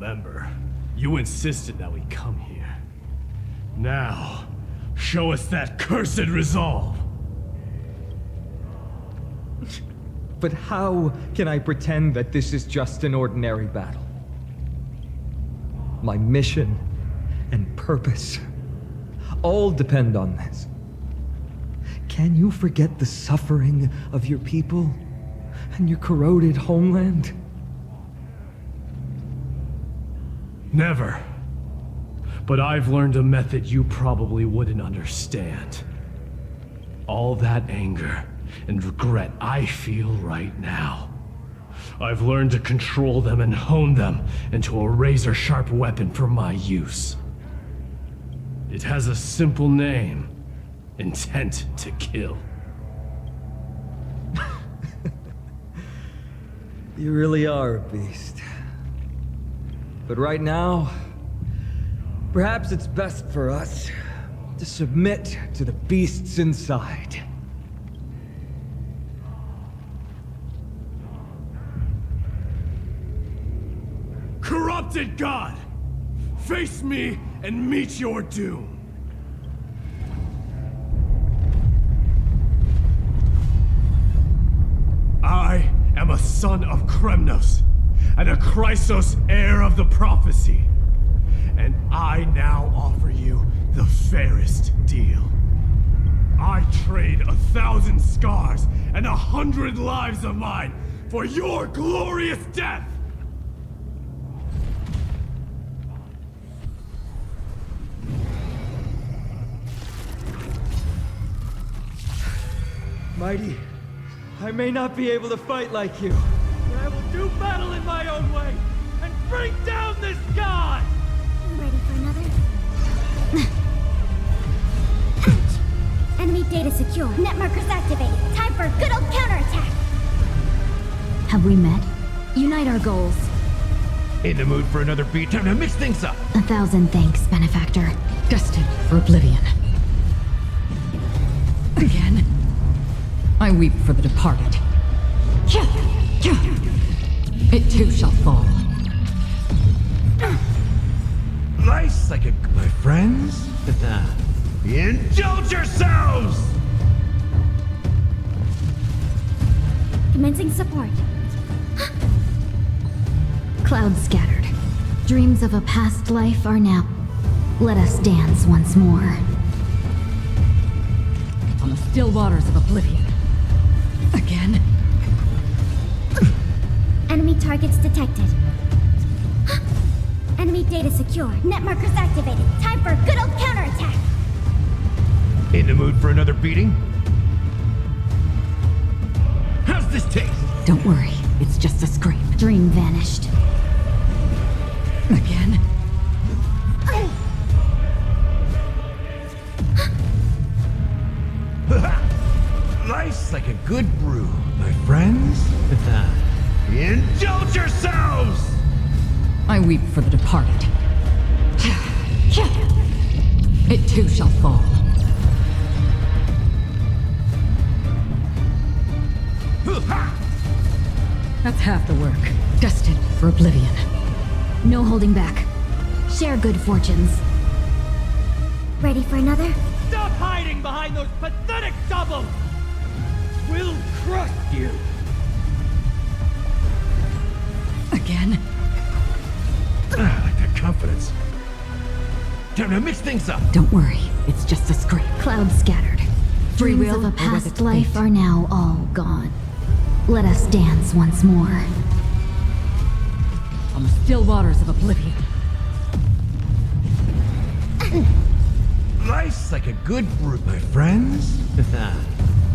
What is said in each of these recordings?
remember. You insisted that we come here. Now, show us that cursed resolve! But how can I pretend that this is just an ordinary battle? My mission and purpose all depend on this. Can you forget the suffering of your people and your corroded homeland? Never. But I've learned a method you probably wouldn't understand. All that anger and regret I feel right now, I've learned to control them and hone them into a razor-sharp weapon for my use. It has a simple name: intent to kill. You really are a beast. But right now, perhaps it's best for us to submit to the beasts inside. Corrupted God! Face me and meet your doom! I am a son of Kremnos, and a Chrysos heir of the prophecy. And I now offer you the fairest deal. I trade 1,000 scars and 100 lives of mine for your glorious death! Mighty, I may not be able to fight like you, but I will do battle in my own way and bring down this god! Ready for another? Ouch! Enemy data secure. Net markers activated. Time for a good old counterattack! Have we met? Unite our goals. In the mood for another beat? Time to mix things up! 1,000 thanks, benefactor. Destined for oblivion. Again, I weep for the departed. It too shall fall. Nice like a... My friends? Indulge yourselves! Commencing support. Clouds scattered. Dreams of a past life are now. Let us dance once more. On the still waters of oblivion. Again? Enemy targets detected. Enemy data secure. Net markers activated. Time for a good old counterattack! In the mood for another beating? How's this taste? Don't worry, it's just a scrape. Dream vanished. Again? Nice like a good brew, my friends. Indulge yourselves! I weep for the departed. It too shall fall. That's half the work. Destined for oblivion. No holding back. Share good fortunes. Ready for another? Stop hiding behind those pathetic doubles! We'll crush you! Again? I like that confidence. Time to mix things up. Don't worry, it's just a scrape. Clouds scattered. Free Dreams will of a or was past it life fate? are now all gone. Let us dance once more. On the still waters of oblivion. Nice like a good brew, my friends.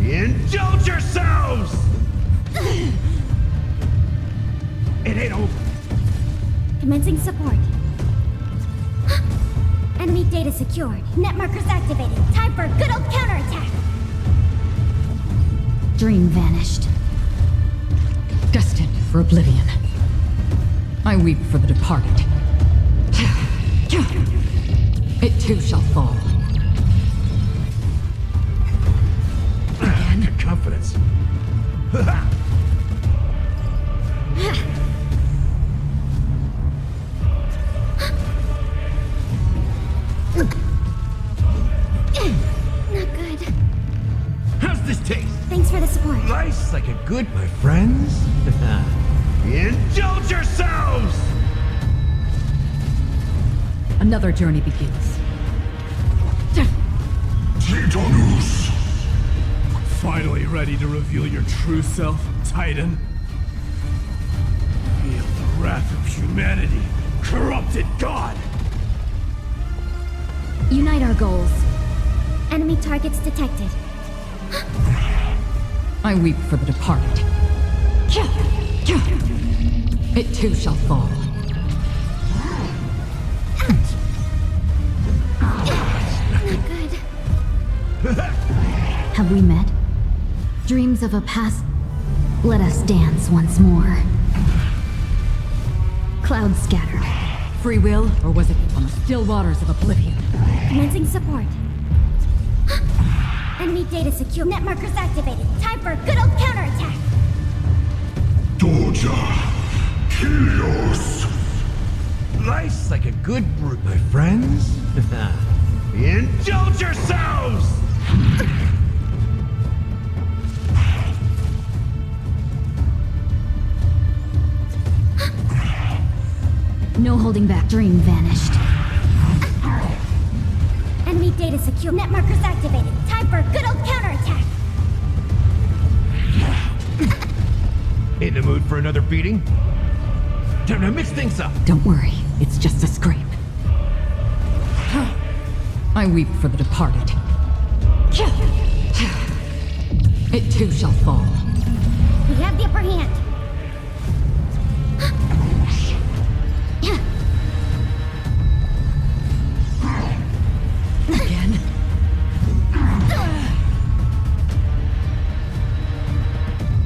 Indulge yourselves! It ain't over. Commencing support. Enemy data secured. Net markers activated. Time for a good old counterattack! Dream vanished. Destined for oblivion. I weep for the departed. It too shall fall. Again? Your confidence. taste? Thanks for the support. Life's like a good, my friends. Indulge yourselves! Another journey begins. Titanus! Finally ready to reveal your true self, Titan? Feel the wrath of humanity, corrupted God! Unite our goals. Enemy targets detected. I weep for the departed. It too shall fall. Good. Have we met? Dreams of a past. Let us dance once more. Clouds scattered. Free will, or was it on the still waters of oblivion? Commencing support. Enemy data secure. Net markers activated. Time for a good old counterattack. Doja! Helios! Life's like a good brute, my friends. Indulge yourselves! No holding back. Dream vanished. Enemy data secure. Net markers activated. Time for a good old counterattack. In the mood for another beating? Time to mix things up. Don't worry, it's just a scrape. I weep for the departed. It too shall fall. We have the upper hand. Again?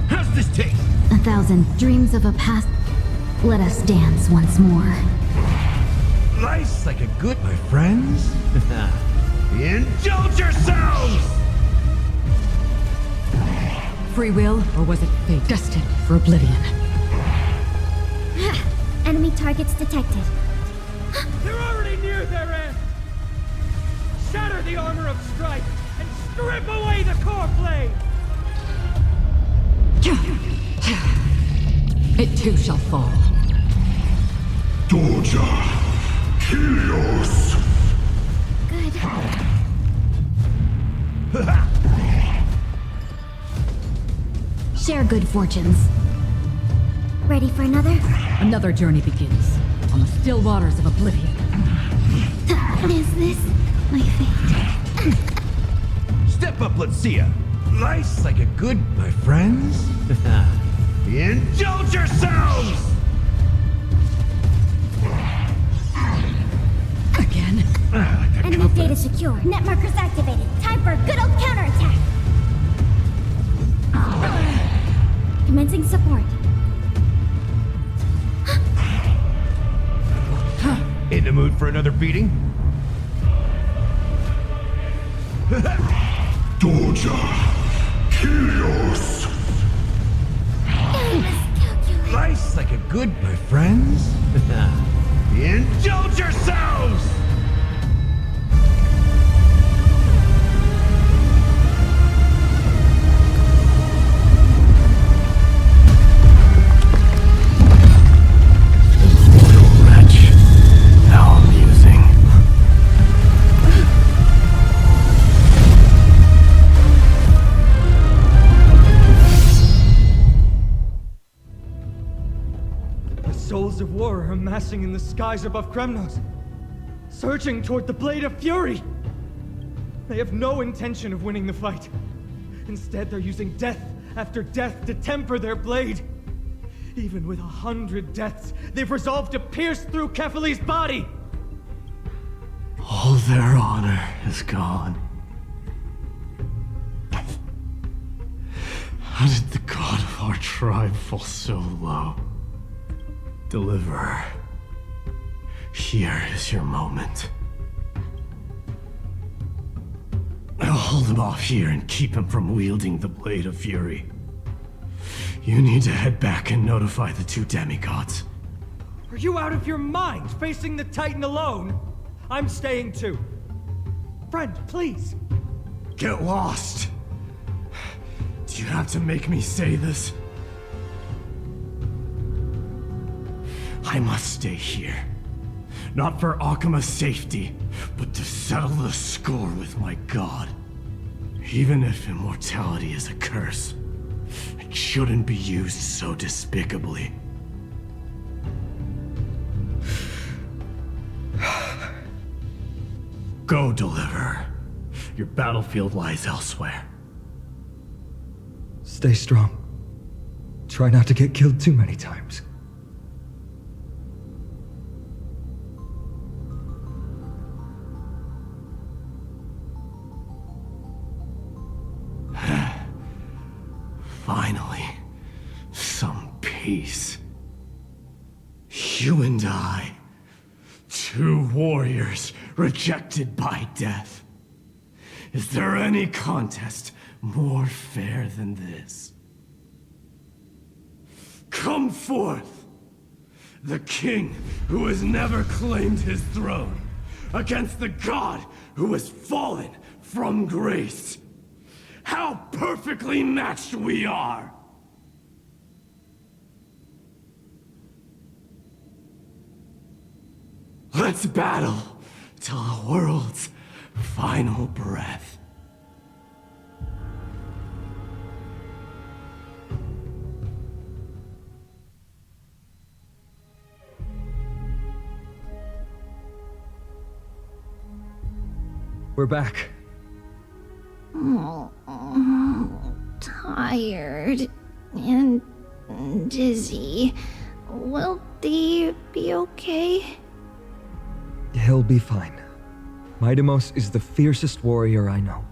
How's this taste? 1,000 dreams of a past. Let us dance once more. Life's like a good, my friends. Indulge yourselves! Free will, or was it fate? Destined for oblivion. Enemy targets detected. They're already near their end! Shatter the armor of strife and strip away the core blade! It too shall fall. Doja! Helios! Good. Share good fortunes. Ready for another? Another journey begins on the still waters of oblivion. Is this my fate? Step up, let's see ya. Life's like a good, my friends. Indulge yourselves! Again? Enemy data secure. Net markers activated. Time for a good old counterattack. Commencing support. In the mood for another beating? Doja! Helios! Life's like a good, my friends. Indulge yourselves! Wretch. How amusing. The souls of war are amassing in the skies above Kremnos, surging toward the Blade of Fury! They have no intention of winning the fight. Instead, they're using death after death to temper their blade. Even with 100 deaths, they've resolved to pierce through Kefali's body! All their honor is gone. How did the god of our tribe fall so low? Deliverer, here is your moment. I'll hold him off here and keep him from wielding the Blade of Fury. You need to head back and notify the two demigods. Are you out of your mind, facing the Titan alone? I'm staying too. Friend, please. Get lost! you have to make me say this? I must stay here. Not for Akima's safety, but to settle the score with my god. Even if immortality is a curse, it shouldn't be used so despicably. Go, Deliverer. Your battlefield lies elsewhere. Stay strong. Try not to get killed too many times. Finally, some peace. You and I, two warriors rejected by death. Is there any contest more fair than this? Come forth, the king who has never claimed his throne, against the god who has fallen from grace. How perfectly matched we are! Let's battle till the world's final breath. We're back. Tired and dizzy. Will they be okay? He'll be fine. Midamos is the fiercest warrior I know.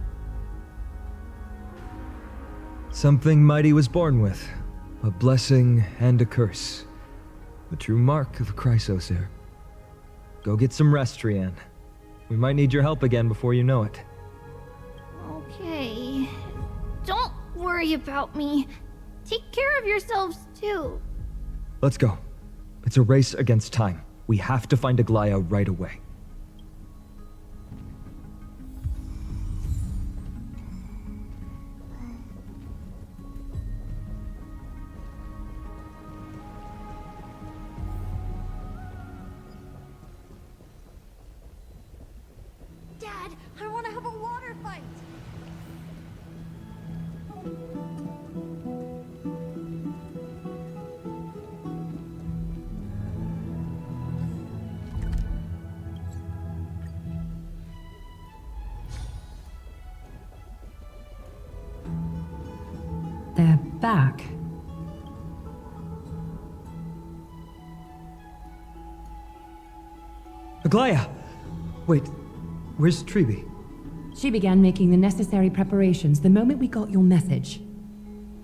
Something Mighty was born with. A blessing and a curse. The true mark of a Chrysosaur. Go get some rest, Trianne. We might need your help again before you know it. Okay. Don't worry about me. Take care of yourselves, too. Let's go. It's a race against time. We have to find Aglaya right away. Dad, I want to have a water fight. They're back. Aglaya! Wait, where's Tribi? She began making the necessary preparations the moment we got your message.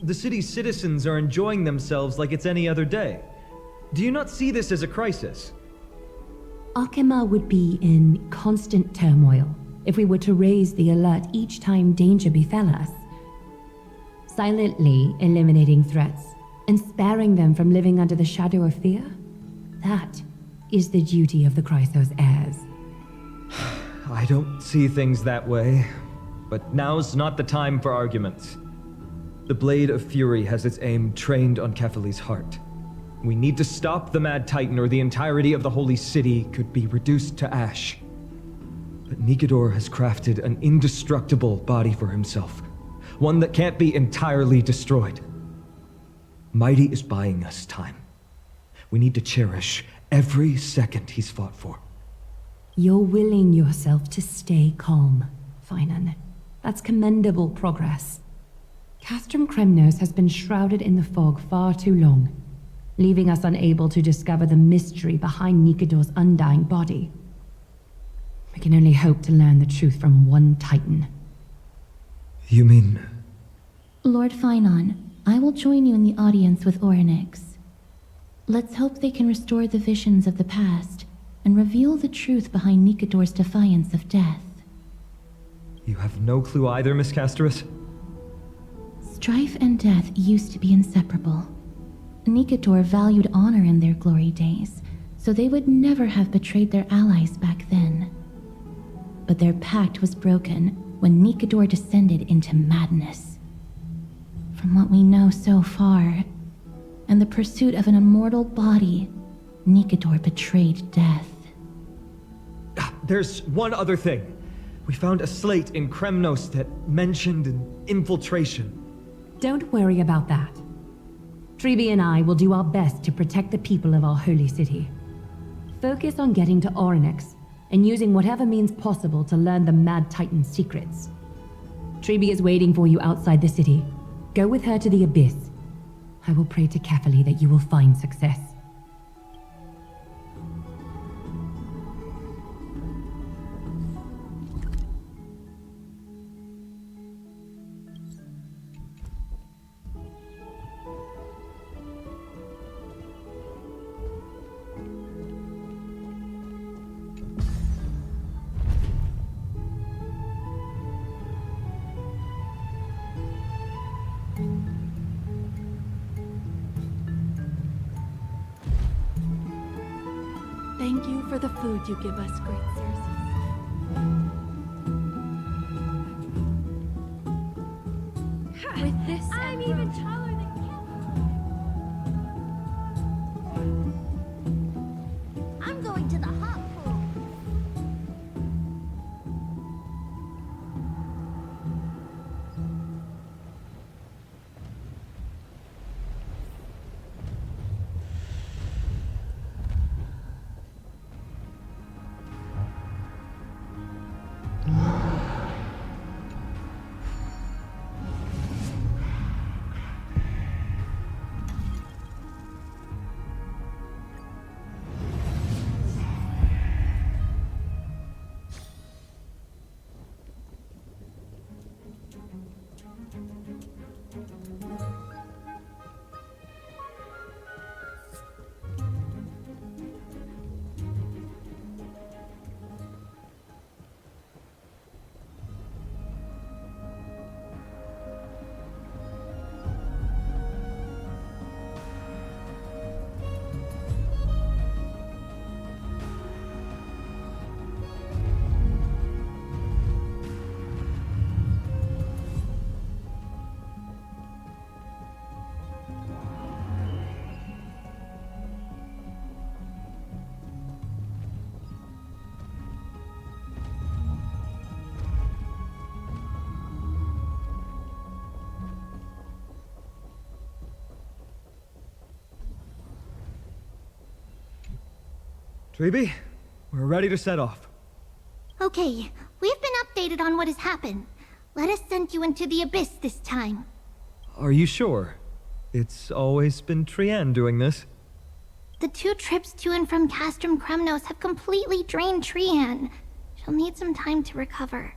The city's citizens are enjoying themselves like it's any other day. Do you not see this as a crisis? Akima would be in constant turmoil if we were to raise the alert each time danger befell us. Silently eliminating threats and sparing them from living under the shadow of fear, that is the duty of the Chrysos heirs. I don't see things that way, but now's not the time for arguments. The Blade of Fury has its aim trained on Kefali's heart. We need to stop the Mad Titan or the entirety of the Holy City could be reduced to ash. But Nikador has crafted an indestructible body for himself, one that can't be entirely destroyed. Mighty is buying us time. We need to cherish every second he's fought for. You're willing yourself to stay calm, Finan. That's commendable progress. Castrum Kremnos has been shrouded in the fog far too long, leaving us unable to discover the mystery behind Nikador's undying body. We can only hope to learn the truth from one Titan. You mean... Lord Finon, I will join you in the audience with Orynyx. Let's hope they can restore the visions of the past and reveal the truth behind Nikador's defiance of death. You have no clue either, Miss Casterus? Strife and death used to be inseparable. Nikador valued honor in their glory days, so they would never have betrayed their allies back then. But their pact was broken when Nikador descended into madness. From what we know so far. In the pursuit of an immortal body, Nicator betrayed death. There's one other thing. We found a slate in Kremnos that mentioned an infiltration. Don't worry about that. Treeby and I will do our best to protect the people of our holy city. Focus on getting to Orynyx and using whatever means possible to learn the Mad Titan's secrets. Treeby is waiting for you outside the city. Go with her to the Abyss. I will pray to Kefali that you will find success. Thank you for the food you give us, great Circe. With this, I'm even taller than you. I'm going to the hot pool. Treeby, we're ready to set off. Okay, we've been updated on what has happened. Let us send you into the Abyss this time. Are you sure? It's always been Trienne doing this. The 2 trips to and from Castrum Kremnos have completely drained Trienne. She'll need some time to recover.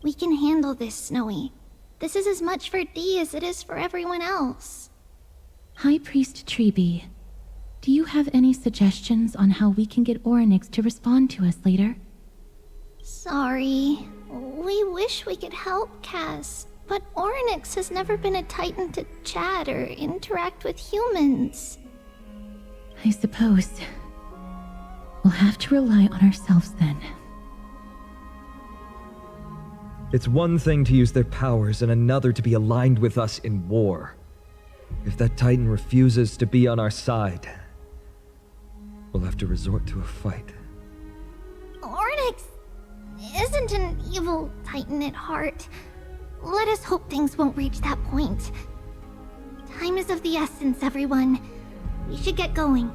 We can handle this, Snowy. This is as much for Dee as it is for everyone else. High Priest Treeby, do you have any suggestions on how we can get Orynyx to respond to us later? Sorry. We wish we could help, Cass, but Orynyx has never been a Titan to chat or interact with humans. I suppose we'll have to rely on ourselves then. It's one thing to use their powers and another to be aligned with us in war. If that Titan refuses to be on our side, we'll have to resort to a fight. Orynyx isn't an evil Titan at heart. Let us hope things won't reach that point. Time is of the essence, everyone. We should get going.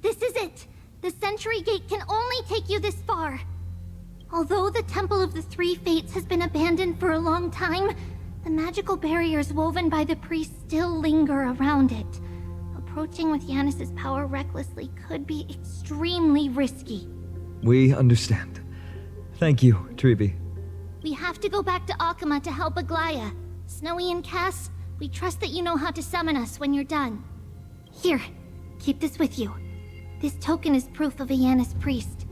This is it! The Century Gate can only take you this far. Although the Temple of the Three Fates has been abandoned for a long time, the magical barriers woven by the priests still linger around it. Approaching with Yanis's power recklessly could be extremely risky. We understand. Thank you, Treeby. We have to go back to Akama to help Aglaya. Snowy and Cass, we trust that you know how to summon us when you're done. Here, keep this with you. This token is proof of a Yanis priest.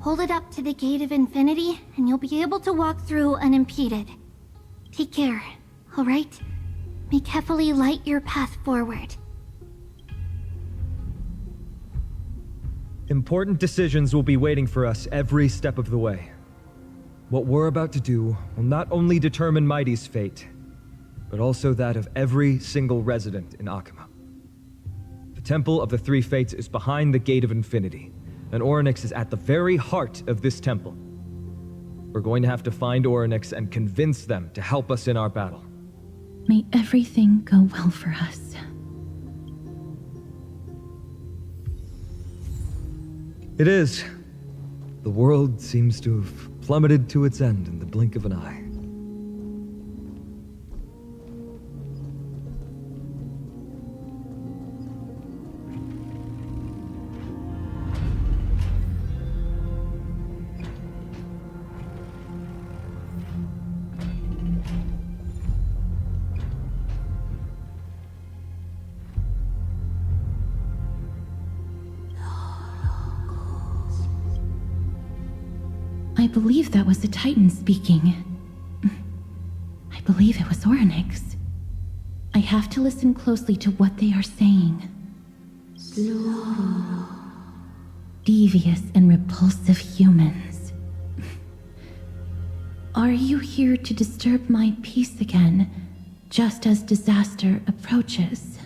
Hold it up to the Gate of Infinity, and you'll be able to walk through unimpeded. Take care, alright? May Kefali light your path forward. Important decisions will be waiting for us every step of the way. What we're about to do will not only determine Mighty's fate, but also that of every single resident in Akuma. The Temple of the Three Fates is behind the Gate of Infinity, and Orynyx is at the very heart of this temple. We're going to have to find Orynyx and convince them to help us in our battle. May everything go well for us. It is. The world seems to have plummeted to its end in the blink of an eye. I believe that was a Titan speaking. I believe it was Orynyx. I have to listen closely to what they are saying. Devious and repulsive humans. Are you here to disturb my peace again, just as disaster approaches?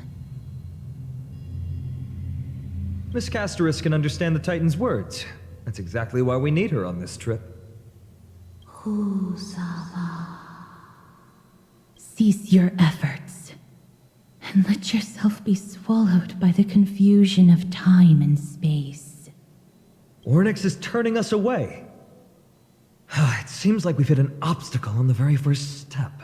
Miss Casterus can understand the Titan's words. That's exactly why we need her on this trip. Cease your efforts, and let yourself be swallowed by the confusion of time and space. Orynyx is turning us away. It seems like we've hit an obstacle on the very first step.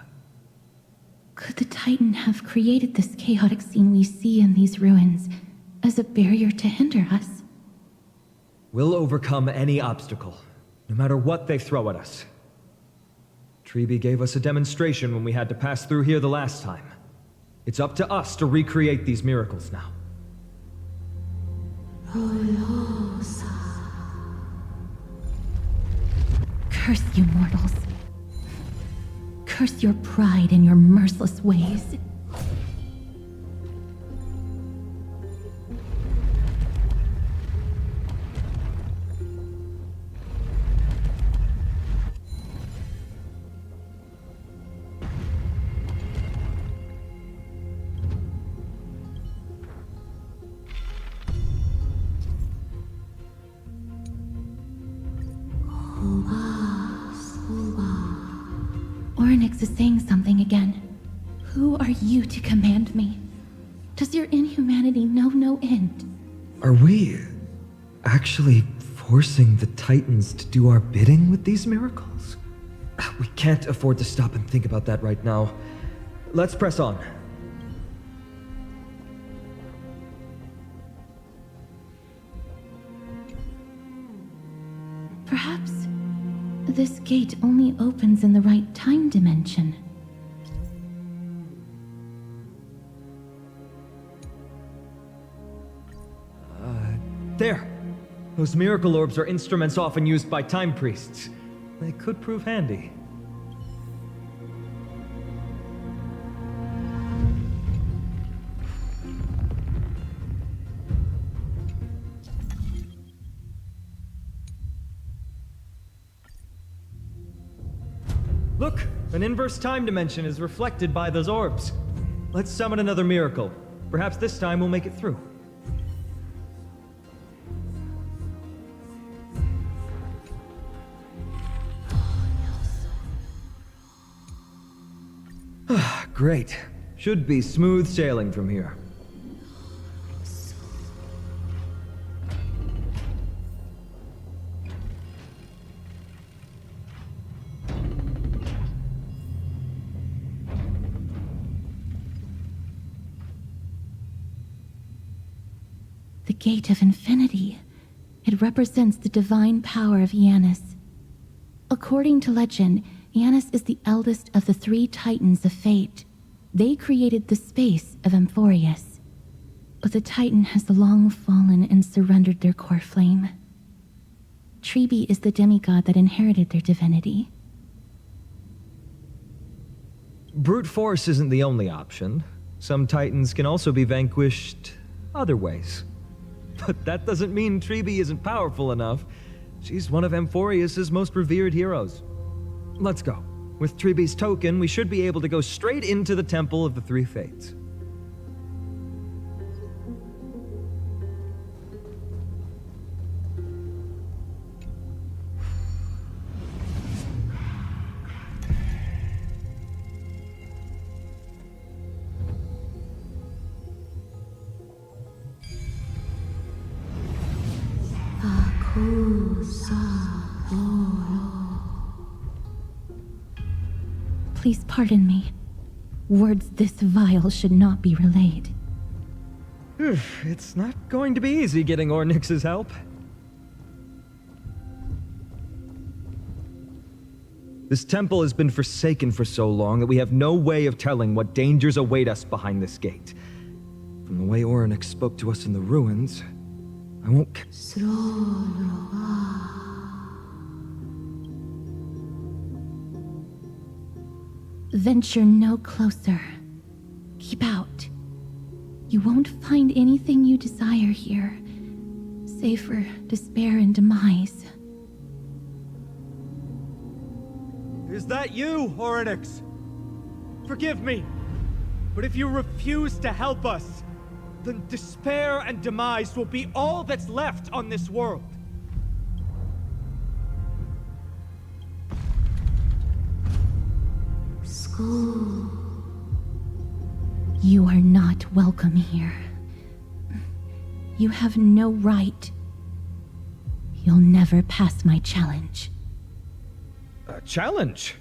Could the Titan have created this chaotic scene we see in these ruins as a barrier to hinder us? We'll overcome any obstacle, no matter what they throw at us. Treeby gave us a demonstration when we had to pass through here the last time. It's up to us to recreate these miracles now. Curse you mortals. Curse your pride and your merciless ways. Orynyx is saying something again. Who are you to command me? Does your inhumanity know no end? Are we actually forcing the Titans to do our bidding with these miracles? We can't afford to stop and think about that right now. Let's press on. Perhaps this gate only opens in the right time dimension. There! Those miracle orbs are instruments often used by time priests. They could prove handy. Look! An inverse time dimension is reflected by those orbs. Let's summon another miracle. Perhaps this time we'll make it through. Great. Should be smooth sailing from here. The Gate of Infinity. It represents the divine power of Janus. According to legend, Janus is the eldest of the three Titans of Fate. They created the space of Amphorius. But the Titan has long fallen and surrendered their core flame. Treeby is the demigod that inherited their divinity. Brute force isn't the only option. Some Titans can also be vanquished other ways. But that doesn't mean Treebe isn't powerful enough. She's one of Amphorius' most revered heroes. Let's go. With Treebe's token, we should be able to go straight into the Temple of the Three Fates. Please pardon me. Words this vile should not be relayed. It's not going to be easy getting Ornyx's help. This temple has been forsaken for so long that we have no way of telling what dangers await us behind this gate. From the way Ornyx spoke to us in the ruins, I won't... Venture no closer. Keep out. You won't find anything you desire here, save for despair and demise. Is that you, Ornyx? Forgive me, but if you refuse to help us, then despair and demise will be all that's left on this world. You are not welcome here. You have no right. You'll never pass my challenge. A challenge?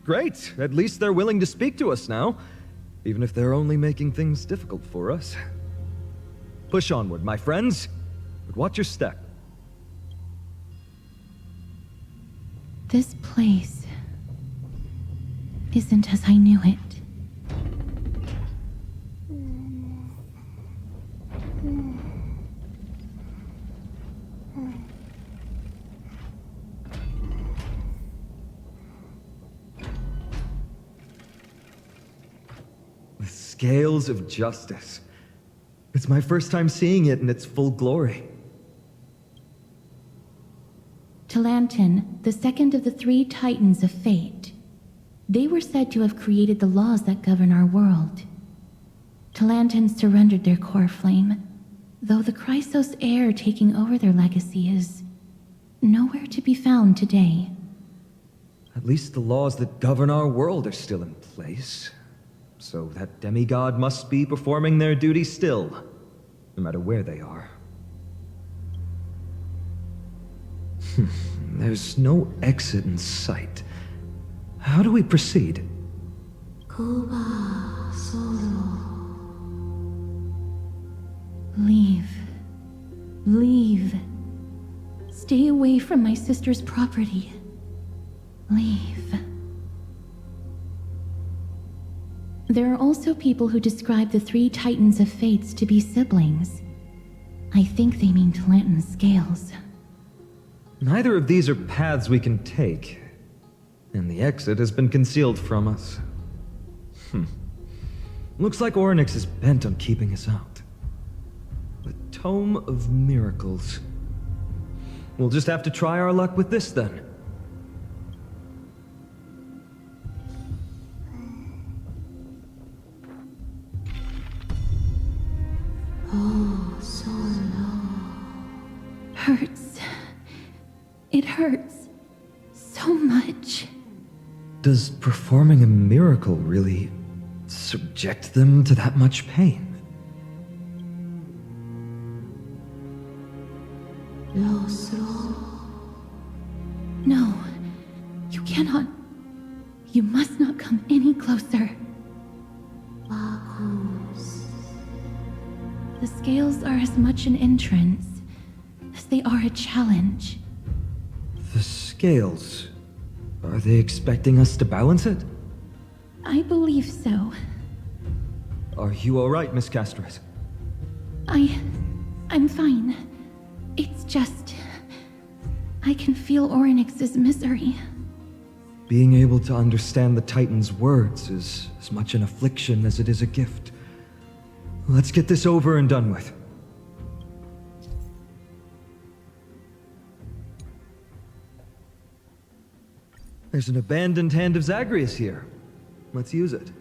Great. At least they're willing to speak to us now, even if they're only making things difficult for us. Push onward, my friends, but watch your step. This place isn't as I knew it. The scales of justice. It's my first time seeing it in its full glory. Talantin, the second of the three titans of fate. They were said to have created the laws that govern our world. Talantin surrendered their core flame, though the Chrysos heir taking over their legacy is nowhere to be found today. At least the laws that govern our world are still in place. So that demigod must be performing their duty still, no matter where they are. There's no exit in sight. How do we proceed? Leave. Leave. Stay away from my sister's property. Leave. There are also people who describe the three titans of fates to be siblings. I think they mean Talantin's scales. Neither of these are paths we can take, and the exit has been concealed from us. Looks like Ornyx is bent on keeping us out. The Tome of Miracles. We'll just have to try our luck with this then. Hurts. It hurts so much. Does performing a miracle really subject them to that much pain? No, you cannot. You must not come any closer. The scales are as much an entrance as they are a challenge. The scales. Are they expecting us to balance it? I believe so. Are you alright, Miss Castris? I'm fine. It's just... I can feel Ornyx's misery. Being able to understand the Titan's words is as much an affliction as it is a gift. Let's get this over and done with. There's an abandoned hand of Zagreus here. Let's use it.